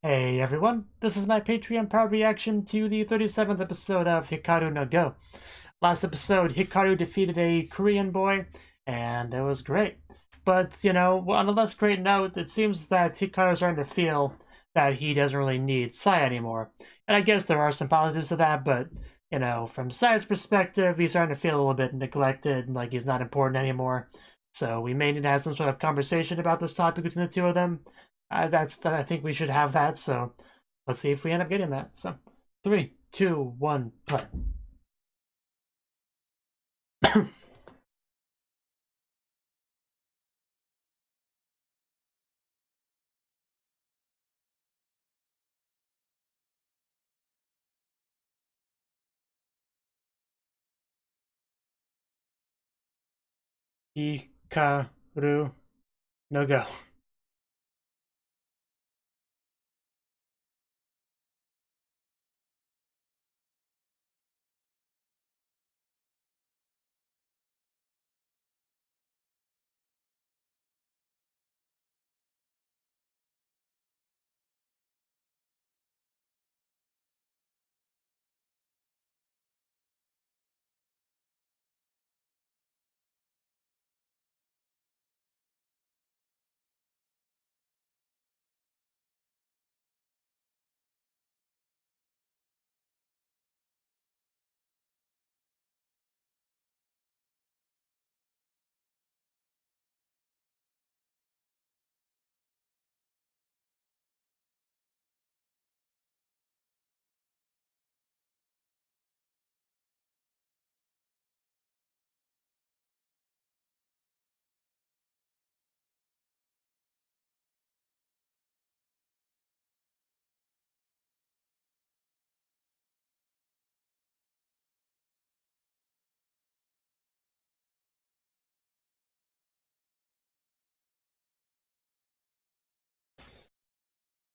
Hey everyone, this is my Patreon powered reaction to the 37th episode of Hikaru no Go. Last episode, Hikaru defeated a Korean boy, and it was great. But, on a less great note, it seems that Hikaru's starting to feel that he doesn't really need Sai anymore. And I guess there are some positives to that, but, from Sai's perspective, he's starting to feel a little bit neglected, like he's not important anymore. So we may need to have some sort of conversation about this topic between the two of them. I think we should have that, so let's see if we end up getting that. So, 3, 2, 1, play. Hikaru no Go.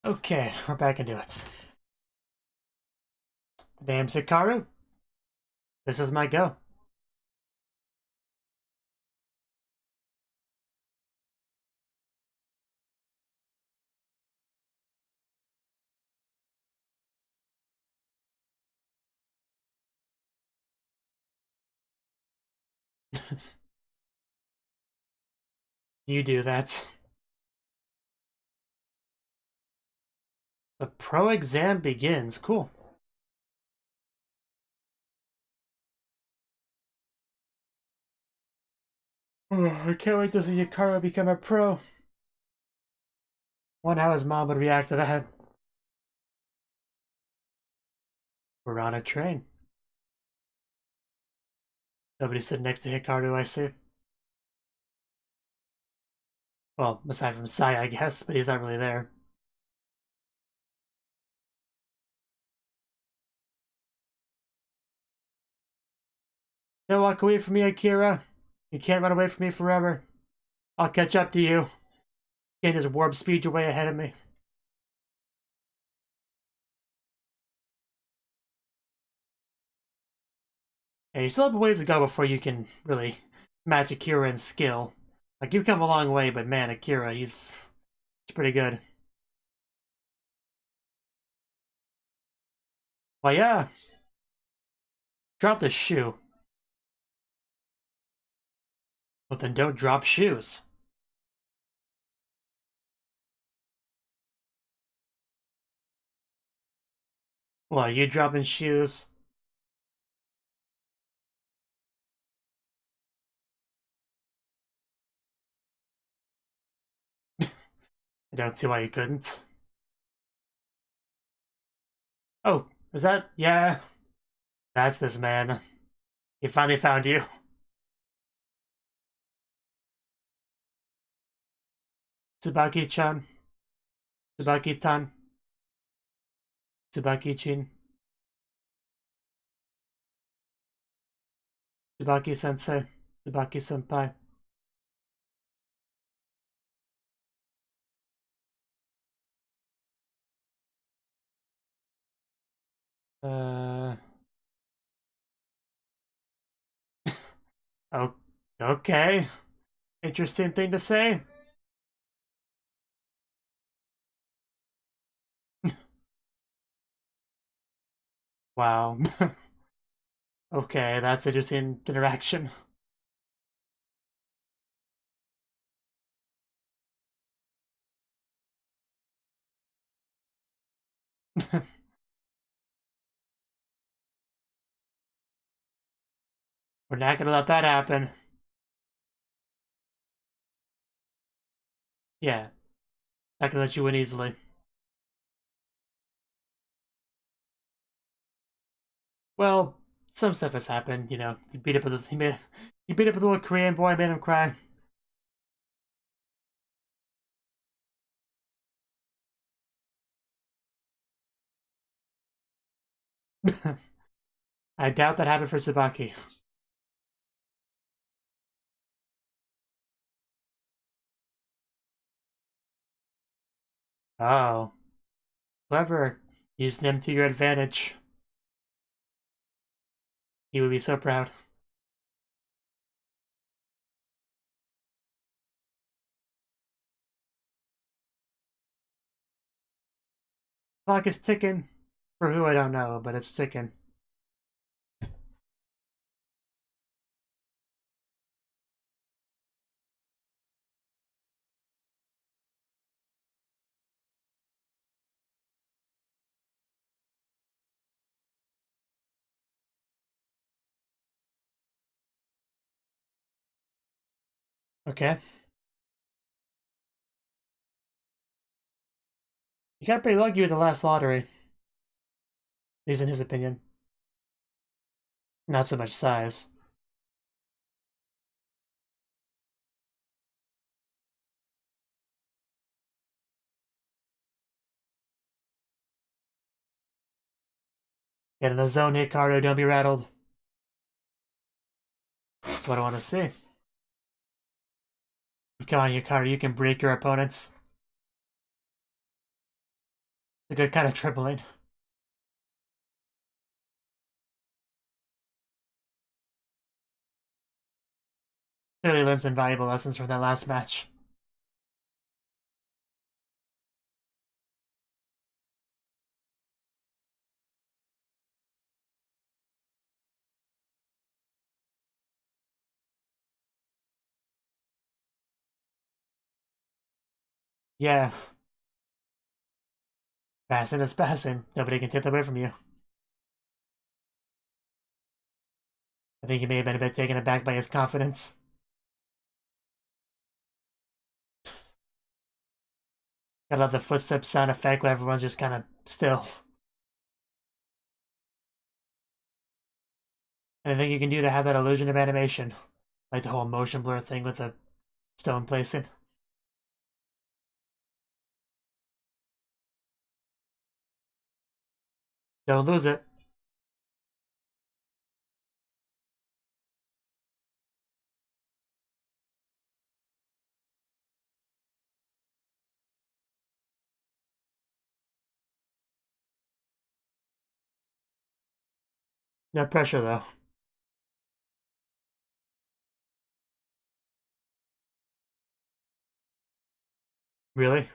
Okay, we're back into it. The name's Hikaru. This is my go. You do that. The pro exam begins. Cool. Oh, I can't wait to see Hikaru become a pro. Wonder how his mom would react to that. We're on a train. Nobody's sitting next to Hikaru, I see. Well, aside from Sai, I guess, but he's not really there. Don't walk away from me, Akira. You can't run away from me forever. I'll catch up to you. You can't just warp speed your way ahead of me. And you still have a ways to go before you can really match Akira in skill. Like, you've come a long way, but man, Akira, he's pretty good. Well, yeah. Drop the shoe. Well, then don't drop shoes. Well, you dropping shoes? I don't see why you couldn't. Oh, is that? Yeah. That's this man. He finally found you. Tsubaki-chan. Tsubaki-tan. Tsubaki-chin. Tsubaki-sensei. Tsubaki-senpai. Oh, okay. Interesting thing to say. Wow. Okay, that's interesting interaction. We're not gonna let that happen. Yeah, not gonna let you win easily. Well, some stuff has happened, you know. You beat up with a little Korean boy, made him cry. I doubt that happened for Tsubaki. Oh, clever. Used him to your advantage. He would be so proud. Clock is ticking. For who, I don't know, but it's ticking. Okay. You got pretty lucky with the last lottery. At least in his opinion. Not so much size. Get in the zone, Hikaru, don't be rattled. That's what I want to see. Come on, Hikaru, you can break your opponents. It's a good kind of tripling. Clearly learned some valuable lessons from that last match. Yeah, passing is passing. Nobody can take that away from you. I think he may have been a bit taken aback by his confidence. I love the footstep sound effect where everyone's just kind of still. Anything you can do to have that illusion of animation. Like the whole motion blur thing with the stone placing. Don't lose it. No pressure though. Really?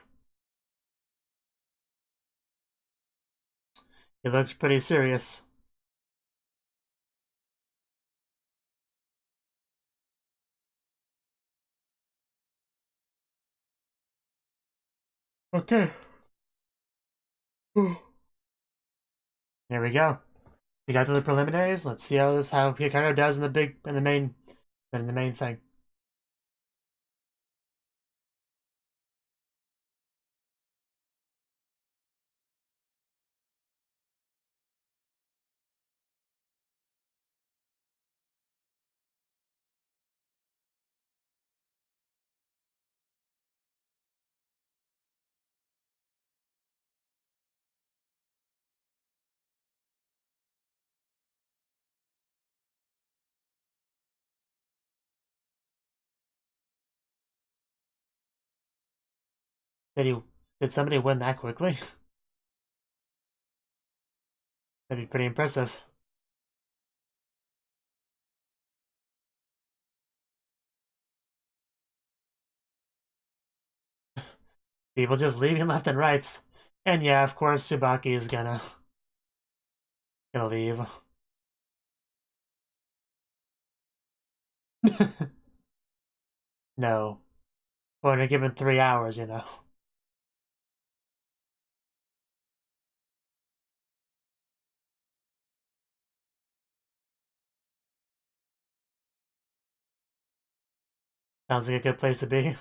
It looks pretty serious. Okay. Here we go. We got to the preliminaries. Let's see how Hikaru does in the main thing. Did he did somebody win that quickly? That'd be pretty impressive. People just leaving left and right. And yeah, of course, Tsubaki is gonna Gonna leave. No. We're only given 3 hours, you know. Sounds like a good place to be.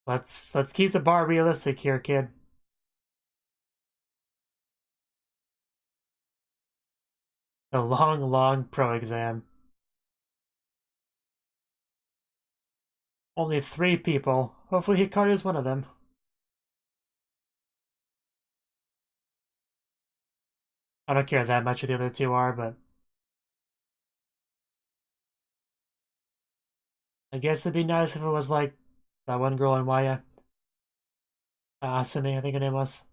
Let's keep the bar realistic here, kid. A long, long pro exam. Only 3 people. Hopefully Hikaru is one of them. I don't care that much who the other 2 are, but I guess it'd be nice if it was like that one girl in Waya. Asumi, I think her name was.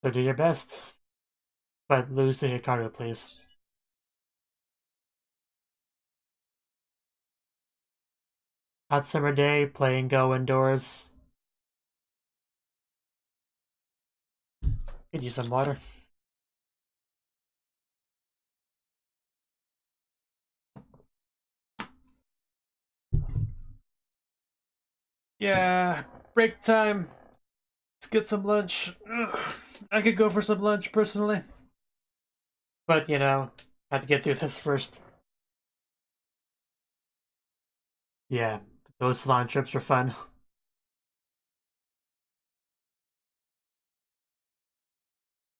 So do your best. But lose to Hikaru, please. Hot summer day, playing Go indoors. Could use some water. Yeah, break time. Let's get some lunch. Ugh. I could go for some lunch, personally. But, you know, I have to get through this first. Yeah, those salon trips were fun.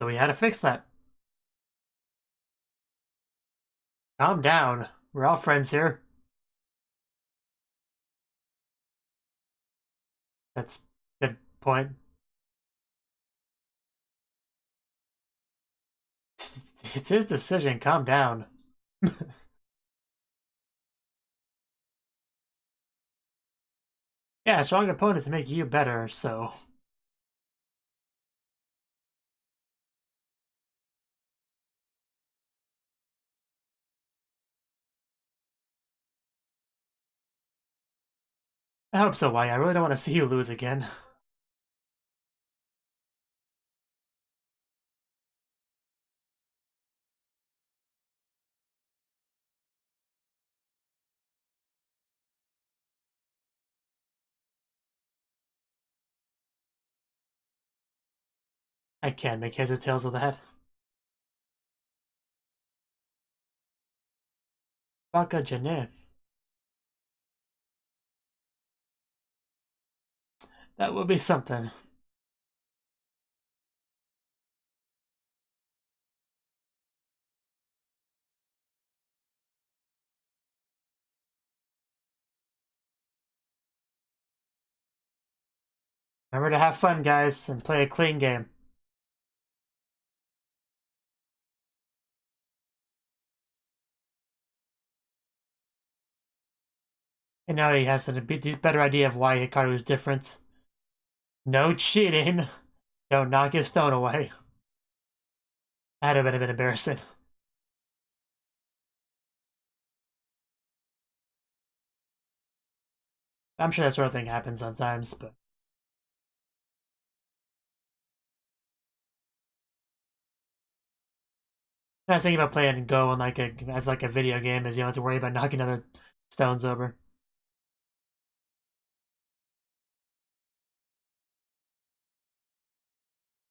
So we had to fix that. Calm down. We're all friends here. That's a good point. It's his decision. Calm down. Yeah, strong opponents make you better, so... I hope so, Why? I really don't want to see you lose again. I can't make heads or tails of that. Baka Jane. That would be something. Remember to have fun, guys, and play a clean game. And now he has a better idea of why Hikaru is different. No cheating. Don't knock his stone away. That'd have been a bit embarrassing. I'm sure that sort of thing happens sometimes, but... I was thinking about playing Go on as like a video game, is you don't have to worry about knocking other stones over.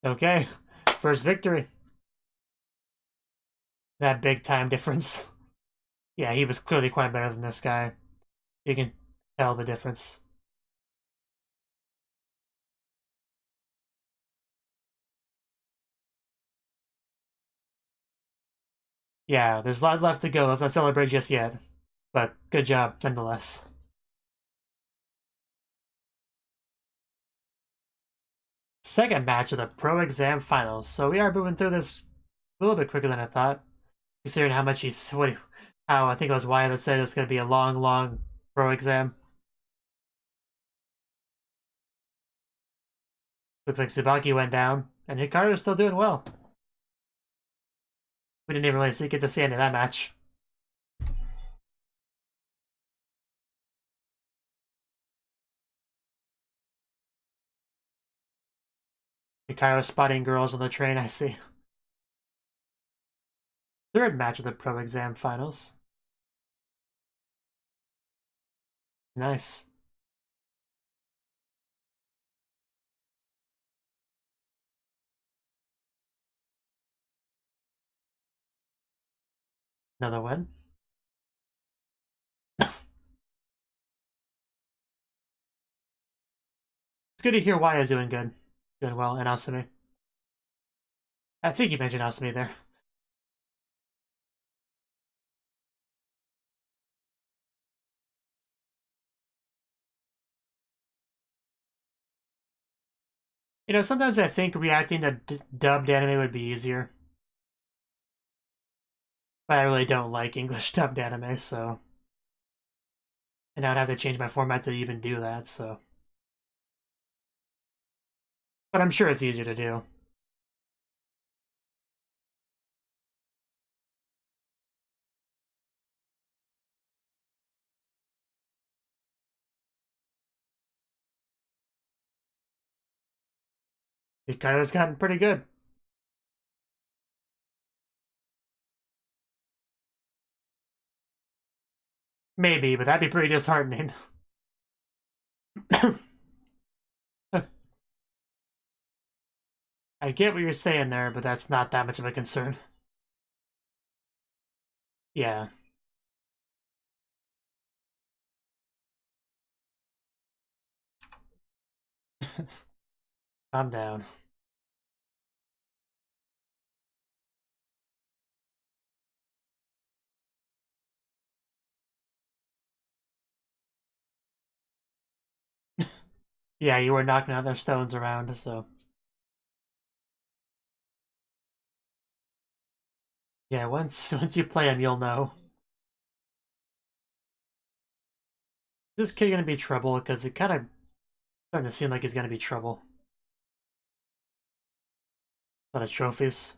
Okay, first victory. That big time difference. Yeah, he was clearly quite better than this guy. You can tell the difference. Yeah, there's a lot left to go. Let's not celebrate just yet. But good job, nonetheless. Second match of the Pro Exam Finals. So we are moving through this a little bit quicker than I thought, considering how much how I think it was Wyatt that said it was going to be a long, long pro exam. Looks like Tsubaki went down, and Hikaru is still doing well. We didn't even really get to see any of that match. Hikaru spotting girls on the train, I see. Third match of the pro exam finals. Nice. Another win. It's good to hear Wyatt's doing good. Doing well, and Asumi. I think you mentioned Asumi there. You know, sometimes I think reacting to dubbed anime would be easier. But I really don't like English dubbed anime, so... And I would have to change my format to even do that, so... But I'm sure it's easier to do. Hikaru's gotten pretty good. Maybe, but that'd be pretty disheartening. I get what you're saying there, but that's not that much of a concern. Yeah. Calm down. Yeah, you were knocking other stones around, so... Yeah, once you play him, you'll know. Is this kid gonna be trouble? Because it kind of starting to seem like he's gonna be trouble. A lot of trophies.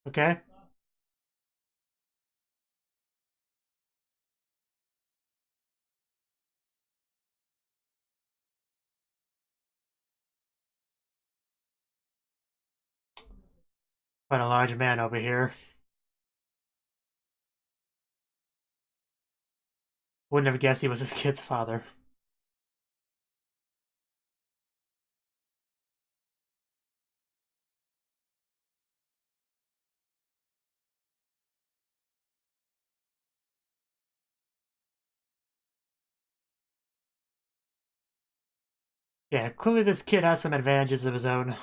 Okay. Quite a large man over here. Wouldn't have guessed he was his kid's father. Yeah, clearly this kid has some advantages of his own.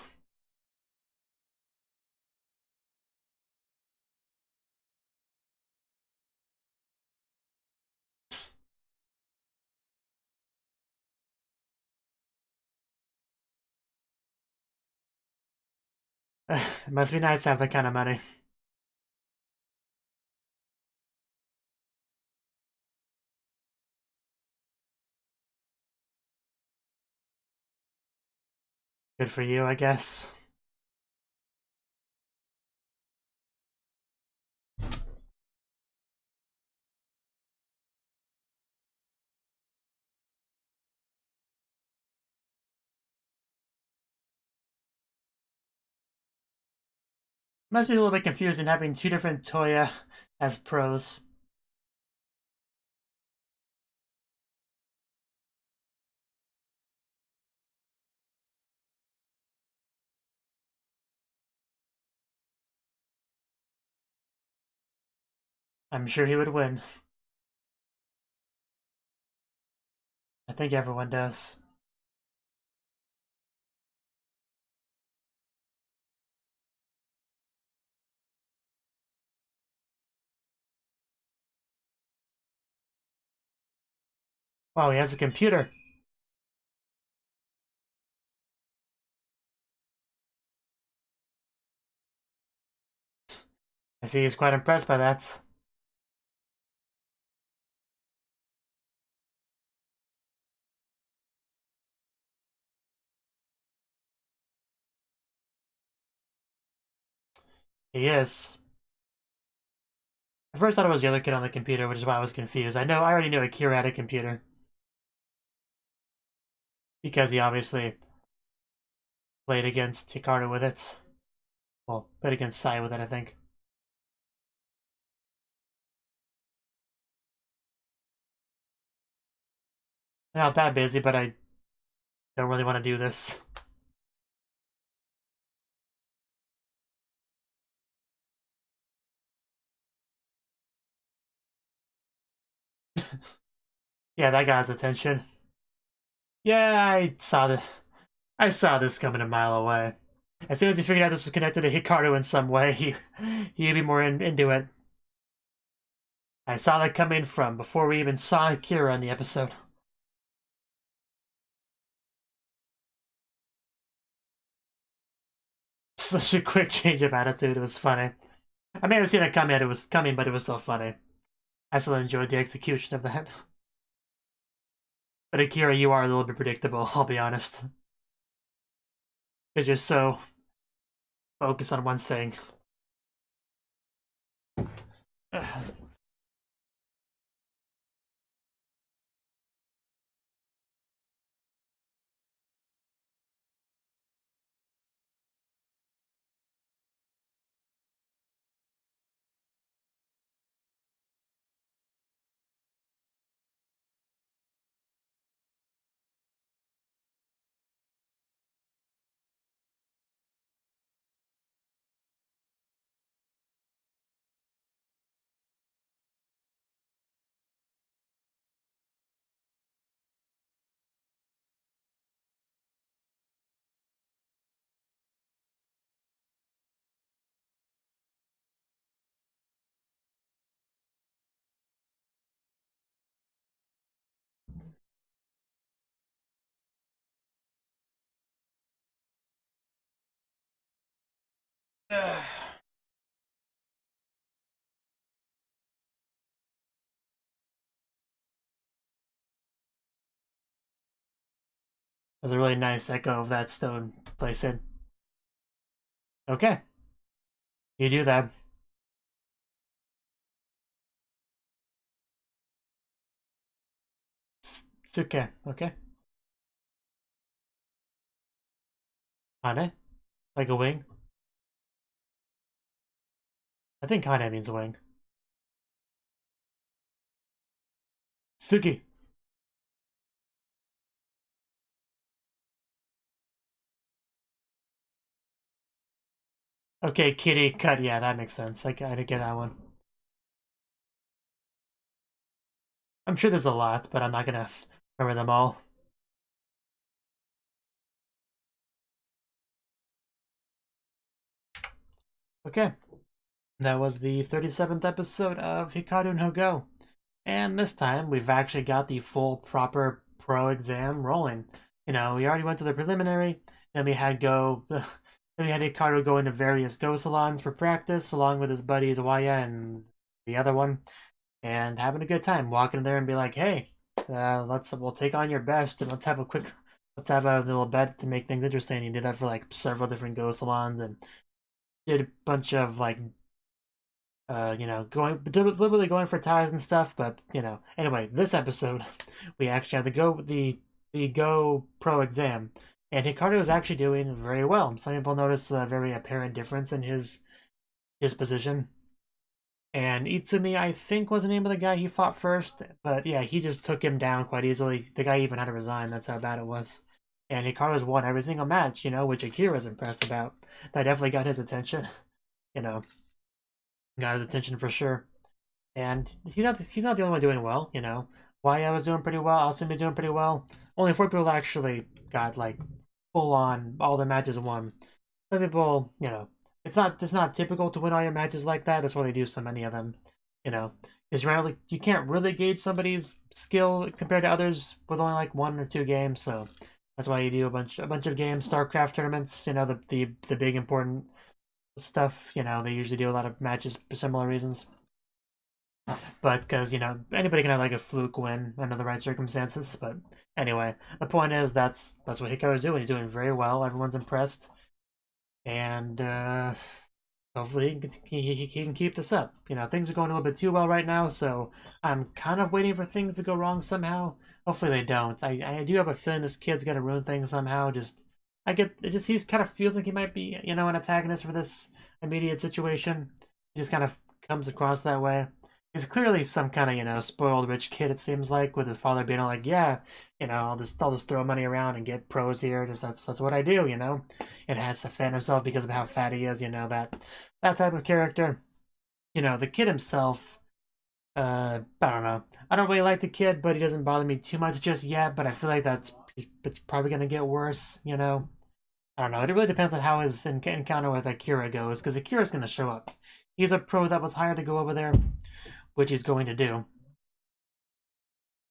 It must be nice to have that kind of money. Good for you, I guess. Must be a little bit confusing having two different Toya as pros. I'm sure he would win. I think everyone does. Wow, he has a computer. I see he's quite impressed by that. He is. At first I thought it was the other kid on the computer, which is why I was confused. I already knew Akira had a computer. Because he obviously played against Hikaru with it. Well, played against Sai with it, I think. I'm not that busy, but I don't really want to do this. Yeah, that got his attention. Yeah, I saw this coming a mile away. As soon as he figured out this was connected to Hikaru in some way, he'd be more into it. I saw that coming from before we even saw Akira in the episode. Such a quick change of attitude, it was funny. I may have seen it coming, but it was still funny. I still enjoyed the execution of that. But Akira, you are a little bit predictable, I'll be honest. Because you're so focused on one thing. That's a really nice echo of that stone placing. Okay. You do that. It's okay. Okay. Hane? Like a wing? I think Hane means wing. Suki. Okay, kitty cut. Yeah, that makes sense. I didn't get that one. I'm sure there's a lot, but I'm not gonna remember them all. Okay. That was the 37th episode of Hikaru no Go. And this time, we've actually got the full, proper pro exam rolling. We already went to the preliminary, then we had then we had Hikaru go into various Go salons for practice, along with his buddies Waya and the other one, and having a good time. Walking in there and be like, hey, we'll take on your best, and let's have a little bet to make things interesting. He did that for like several different Go salons, and did a bunch of like deliberately going for ties and stuff, but anyway, this episode we actually have the Go Pro exam, and Hikaru is actually doing very well. Some people notice a very apparent difference in his disposition. And Itsumi, I think, was the name of the guy he fought first, but yeah, he just took him down quite easily. The guy even had to resign, that's how bad it was. And Hikaru's won every single match, which Akira's impressed about. That definitely got his attention, you know. Got his attention for sure. And he's not the only one doing well, Waya was doing pretty well, Alyminya doing pretty well. Only 4 people actually got like full on all their matches won. Some people, it's not typical to win all your matches like that. That's why they do so many of them, because you can't really gauge somebody's skill compared to others with only like 1 or 2 games. So that's why you do a bunch of games, StarCraft tournaments, the big important stuff. You know, they usually do a lot of matches for similar reasons. But because, you know, anybody can have like a fluke win under the right circumstances. But anyway, the point is that's what Hikaru's doing. He's doing very well. Everyone's impressed. And hopefully he can keep this up. You know, things are going a little bit too well right now, so I'm kind of waiting for things to go wrong somehow. Hopefully they don't. I do have a feeling this kid's gonna ruin things somehow. He kind of feels like he might be, you know, an antagonist for this immediate situation. He just kind of comes across that way. He's clearly some kind of, you know, spoiled rich kid, it seems like, with his father being all like, yeah, you know, I'll just throw money around and get pros here. Just that's what I do, you know. And has to fan himself because of how fat he is, you know, that type of character. You know, the kid himself, I don't know. I don't really like the kid, but he doesn't bother me too much just yet, but I feel like it's probably gonna get worse, you know. I don't know. It really depends on how his encounter with Akira goes, because Akira's gonna show up. He's a pro that was hired to go over there, which he's going to do.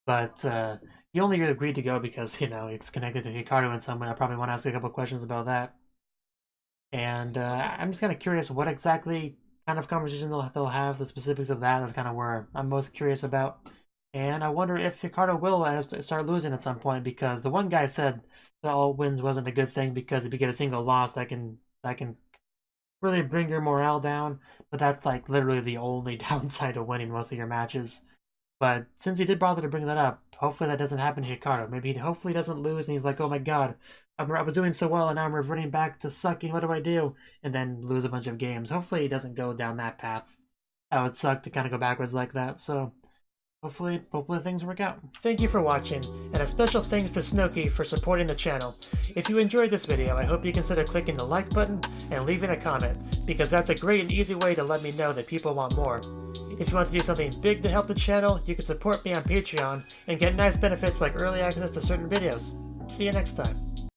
But he only agreed to go because, you know, it's connected to Hikaru in some way. I probably want to ask a couple questions about that. And I'm just kind of curious what exactly kind of conversation they'll have. The specifics of that is kind of where I'm most curious about. And I wonder if Hikaru will start losing at some point, because the one guy said that all wins wasn't a good thing, because if you get a single loss, that can really bring your morale down. But that's like literally the only downside of winning most of your matches. But since he did bother to bring that up, hopefully that doesn't happen to Hikaru. Maybe hopefully he doesn't lose and he's like, oh my god, I was doing so well and now I'm reverting back to sucking, what do I do? And then lose a bunch of games. Hopefully he doesn't go down that path. That would suck to kind of go backwards like that, so hopefully things work out. Thank you for watching, and a special thanks to Cnouki for supporting the channel. If you enjoyed this video, I hope you consider clicking the like button and leaving a comment, because that's a great and easy way to let me know that people want more. If you want to do something big to help the channel, you can support me on Patreon and get nice benefits like early access to certain videos. See you next time.